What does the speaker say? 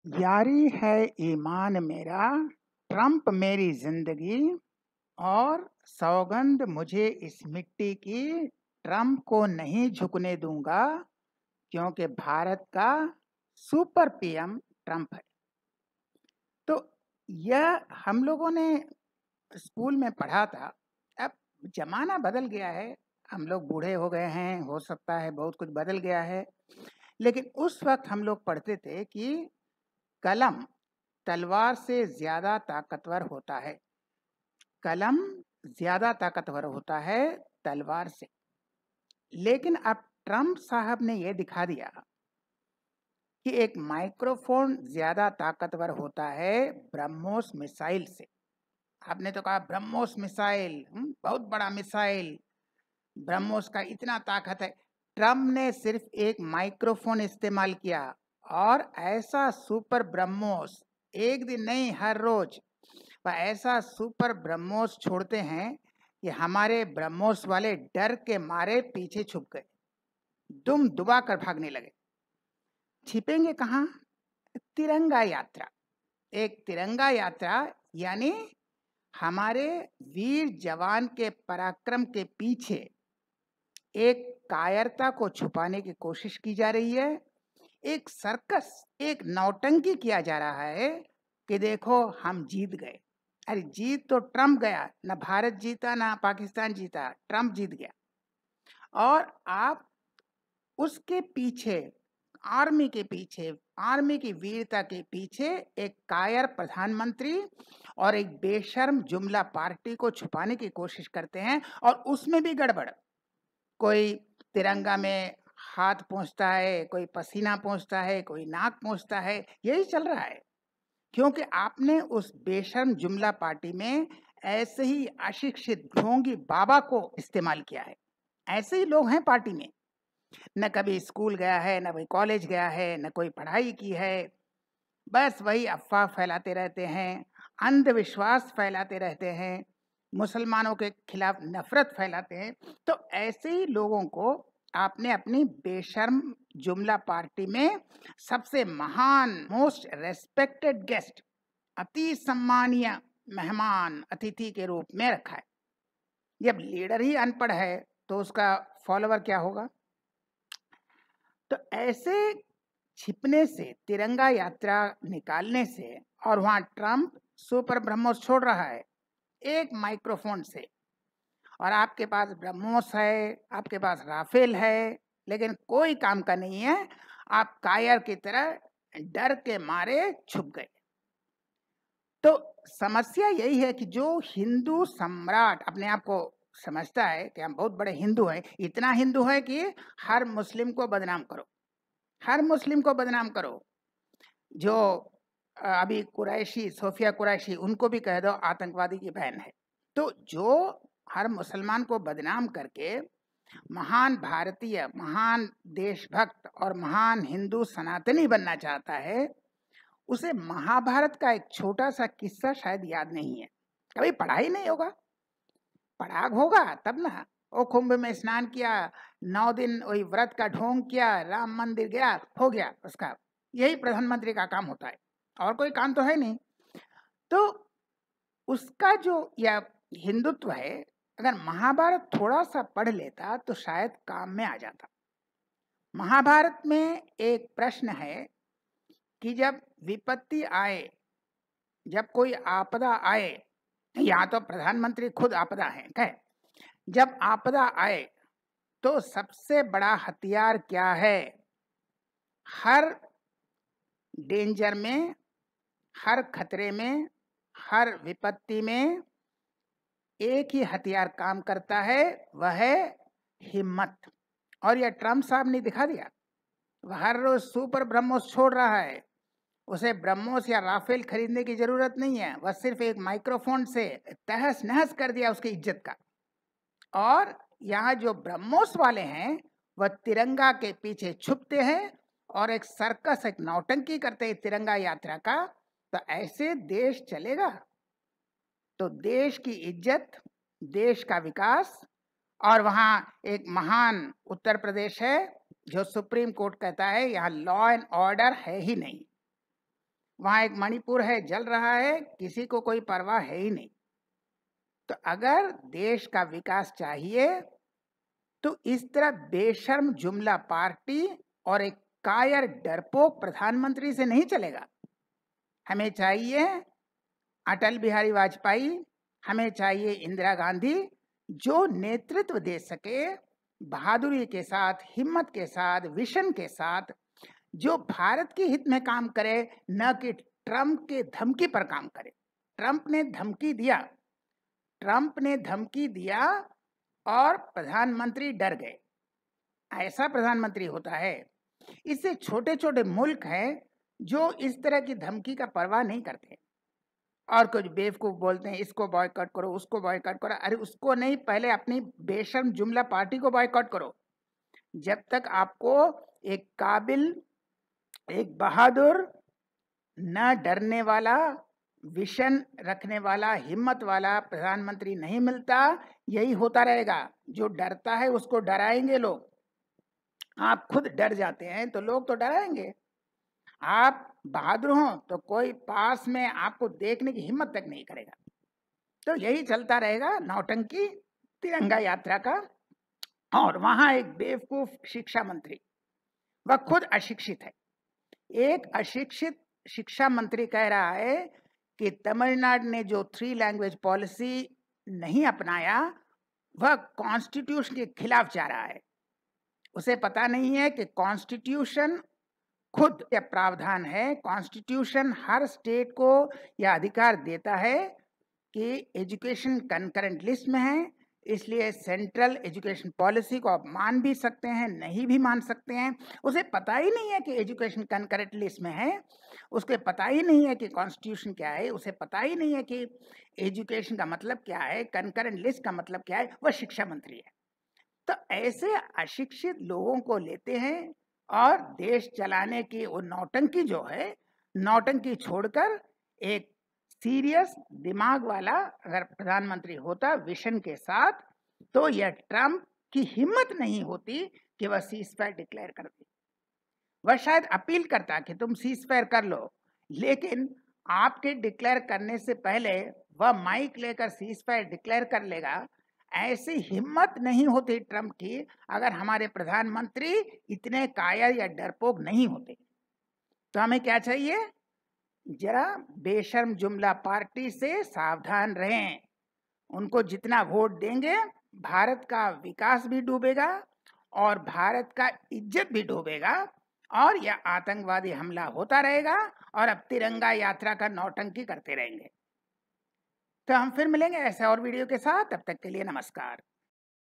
यारी है ईमान मेरा, ट्रंप मेरी जिंदगी, और सौगंध मुझे इस मिट्टी की, ट्रंप को नहीं झुकने दूंगा, क्योंकि भारत का सुपर पीएम ट्रंप है। तो यह हम लोगों ने स्कूल में पढ़ा था। अब जमाना बदल गया है, हम लोग बूढ़े हो गए हैं, हो सकता है बहुत कुछ बदल गया है, लेकिन उस वक्त हम लोग पढ़ते थे कि कलम तलवार से ज्यादा ताकतवर होता है। कलम ज्यादा ताकतवर होता है तलवार से। लेकिन अब ट्रंप साहब ने यह दिखा दिया कि एक माइक्रोफोन ज्यादा ताकतवर होता है ब्रह्मोस मिसाइल से। आपने तो कहा ब्रह्मोस मिसाइल, बहुत बड़ा मिसाइल, ब्रह्मोस का इतना ताकत है। ट्रंप ने सिर्फ एक माइक्रोफोन इस्तेमाल किया और ऐसा सुपर ब्रह्मोस, एक दिन नहीं हर रोज वह ऐसा सुपर ब्रह्मोस छोड़ते हैं कि हमारे ब्रह्मोस वाले डर के मारे पीछे छुप गए, दुम दुबा कर भागने लगे। छिपेंगे कहाँ? तिरंगा यात्रा। एक तिरंगा यात्रा यानी हमारे वीर जवान के पराक्रम के पीछे एक कायरता को छुपाने की कोशिश की जा रही है। एक सर्कस, एक नौटंकी किया जा रहा है कि देखो हम जीत गए। अरे जीत तो ट्रंप गया, ना भारत जीता ना पाकिस्तान जीता, ट्रंप जीत गया। और आप उसके पीछे, आर्मी के पीछे, आर्मी की वीरता के पीछे एक कायर प्रधानमंत्री और एक बेशर्म जुमला पार्टी को छुपाने की कोशिश करते हैं। और उसमें भी गड़बड़, कोई तिरंगा में हाथ पहुंचता है, कोई पसीना पहुंचता है, कोई नाक पहुंचता है, यही चल रहा है। क्योंकि आपने उस बेशर्म जुमला पार्टी में ऐसे ही अशिक्षित ढोंगी बाबा को इस्तेमाल किया है। ऐसे ही लोग हैं पार्टी में, न कभी स्कूल गया है, न कोई कॉलेज गया है, न कोई पढ़ाई की है, बस वही अफवाह फैलाते रहते हैं, अंधविश्वास फैलाते रहते हैं, मुसलमानों के खिलाफ नफरत फैलाते हैं। तो ऐसे ही लोगों को आपने अपनी बेशर्म जुमला पार्टी में सबसे महान, मोस्ट रेस्पेक्टेड गेस्ट, अति सम्मानीय मेहमान अतिथि के रूप में रखा है। जब लीडर ही अनपढ़ है तो उसका फॉलोवर क्या होगा? तो ऐसे छिपने से, तिरंगा यात्रा निकालने से, और वहां ट्रंप सुपर ब्रह्मोस छोड़ रहा है एक माइक्रोफोन से, और आपके पास ब्रह्मोस है, आपके पास राफेल है, लेकिन कोई काम का नहीं है। आप कायर की तरह डर के मारे छुप गए। तो समस्या यही है कि जो हिंदू सम्राट अपने आप को समझता है कि हम बहुत बड़े हिंदू हैं, इतना हिंदू है कि हर मुस्लिम को बदनाम करो, हर मुस्लिम को बदनाम करो। जो अभी कुरैशी, सोफिया कुरैशी, उनको भी कह दो आतंकवादी की बहन है। तो जो हर मुसलमान को बदनाम करके महान भारतीय, महान देशभक्त और महान हिंदू सनातनी बनना चाहता है, उसे महाभारत का एक छोटा सा किस्सा शायद याद नहीं है। कभी पढ़ा ही नहीं होगा। पढ़ा होगा तब ना। वो कुंभ में स्नान किया, 9 दिन वही व्रत का ढोंग किया, राम मंदिर गया, हो गया उसका। यही प्रधानमंत्री का काम होता है, और कोई काम तो है नहीं। तो उसका जो यह हिंदुत्व है, अगर महाभारत थोड़ा सा पढ़ लेता तो शायद काम में आ जाता। महाभारत में एक प्रश्न है कि जब विपत्ति आए, जब कोई आपदा आए, यहाँ तो प्रधानमंत्री खुद आपदा है कहे, जब आपदा आए तो सबसे बड़ा हथियार क्या है? हर डेंजर में, हर खतरे में, हर विपत्ति में एक ही हथियार काम करता है, वह है हिम्मत। और यह ट्रंप साहब ने दिखा दिया। वह हर रोज सुपर ब्रह्मोस छोड़ रहा है। उसे ब्रह्मोस या राफेल खरीदने की जरूरत नहीं है, वह सिर्फ एक माइक्रोफोन से तहस नहस कर दिया उसकी इज्जत का। और यहाँ जो ब्रह्मोस वाले हैं वह तिरंगा के पीछे छुपते हैं और एक सर्कस, एक नौटंकी करते हैं तिरंगा यात्रा का। तो ऐसे देश चलेगा? तो देश की इज्जत, देश का विकास, और वहाँ एक महान उत्तर प्रदेश है जो सुप्रीम कोर्ट कहता है यहाँ लॉ एंड ऑर्डर है ही नहीं। वहां एक मणिपुर है, जल रहा है, किसी को कोई परवाह है ही नहीं। तो अगर देश का विकास चाहिए तो इस तरह बेशर्म जुमला पार्टी और एक कायर डरपोक प्रधानमंत्री से नहीं चलेगा। हमें चाहिए अटल बिहारी वाजपेयी, हमें चाहिए इंदिरा गांधी, जो नेतृत्व दे सके बहादुरी के साथ, हिम्मत के साथ, विजन के साथ, जो भारत के हित में काम करे, न कि ट्रंप के धमकी पर काम करे। ट्रंप ने धमकी दिया और प्रधानमंत्री डर गए। ऐसा प्रधानमंत्री होता है। इससे छोटे छोटे मुल्क हैं जो इस तरह की धमकी का परवाह नहीं करते और कुछ बेवकूफ बोलते हैं, इसको बॉयकॉट करो, उसको बॉयकॉट करो। अरे उसको नहीं, पहले अपनी बेशर्म जुमला पार्टी को बॉयकॉट करो। जब तक आपको एक काबिल, एक बहादुर, न डरने वाला, विजन रखने वाला, हिम्मत वाला प्रधानमंत्री नहीं मिलता, यही होता रहेगा। जो डरता है उसको डराएंगे लोग। आप खुद डर जाते हैं तो लोग तो डराएंगे। आप बहादुर हो तो कोई पास में आपको देखने की हिम्मत तक नहीं करेगा। तो यही चलता रहेगा नौटंकी तिरंगा यात्रा का। और वहां एक बेवकूफ शिक्षा मंत्री, वह खुद अशिक्षित है। एक अशिक्षित शिक्षा मंत्री कह रहा है कि तमिलनाडु ने जो 3 लैंग्वेज पॉलिसी नहीं अपनाया वह कॉन्स्टिट्यूशन के खिलाफ जा रहा है। उसे पता नहीं है कि कॉन्स्टिट्यूशन खुद यह प्रावधान है, कॉन्स्टिट्यूशन हर स्टेट को यह अधिकार देता है कि एजुकेशन कंकरेंट लिस्ट में है, इसलिए सेंट्रल एजुकेशन पॉलिसी को आप मान भी सकते हैं, नहीं भी मान सकते हैं। उसे पता ही नहीं है कि एजुकेशन कंकरेंट लिस्ट में है, उसके पता ही नहीं है कि कॉन्स्टिट्यूशन क्या है, उसे पता ही नहीं है कि एजुकेशन का मतलब क्या है, कंकरेंट लिस्ट का मतलब क्या है। वह शिक्षा मंत्री है। तो ऐसे अशिक्षित लोगों को लेते हैं और देश चलाने की वो नौटंकी जो है, नौटंकी छोड़कर एक सीरियस दिमाग वाला अगर प्रधानमंत्री होता विजन के साथ, तो यह ट्रंप की हिम्मत नहीं होती कि वह सीजफायर डिक्लेयर कर दे। वह शायद अपील करता कि तुम सीजफायर कर लो, लेकिन आपके डिक्लेयर करने से पहले वह माइक लेकर सीजफायर डिक्लेयर कर लेगा। ऐसी हिम्मत नहीं होती ट्रंप की अगर हमारे प्रधानमंत्री इतने कायर या डरपोक नहीं होते। तो हमें क्या चाहिए? जरा बेशर्म जुमला पार्टी से सावधान रहें। उनको जितना वोट देंगे भारत का विकास भी डूबेगा और भारत का इज्जत भी डूबेगा और यह आतंकवादी हमला होता रहेगा और अब तिरंगा यात्रा का नौटंकी करते रहेंगे। तो हम फिर मिलेंगे ऐसे और वीडियो के साथ। तब तक के लिए नमस्कार।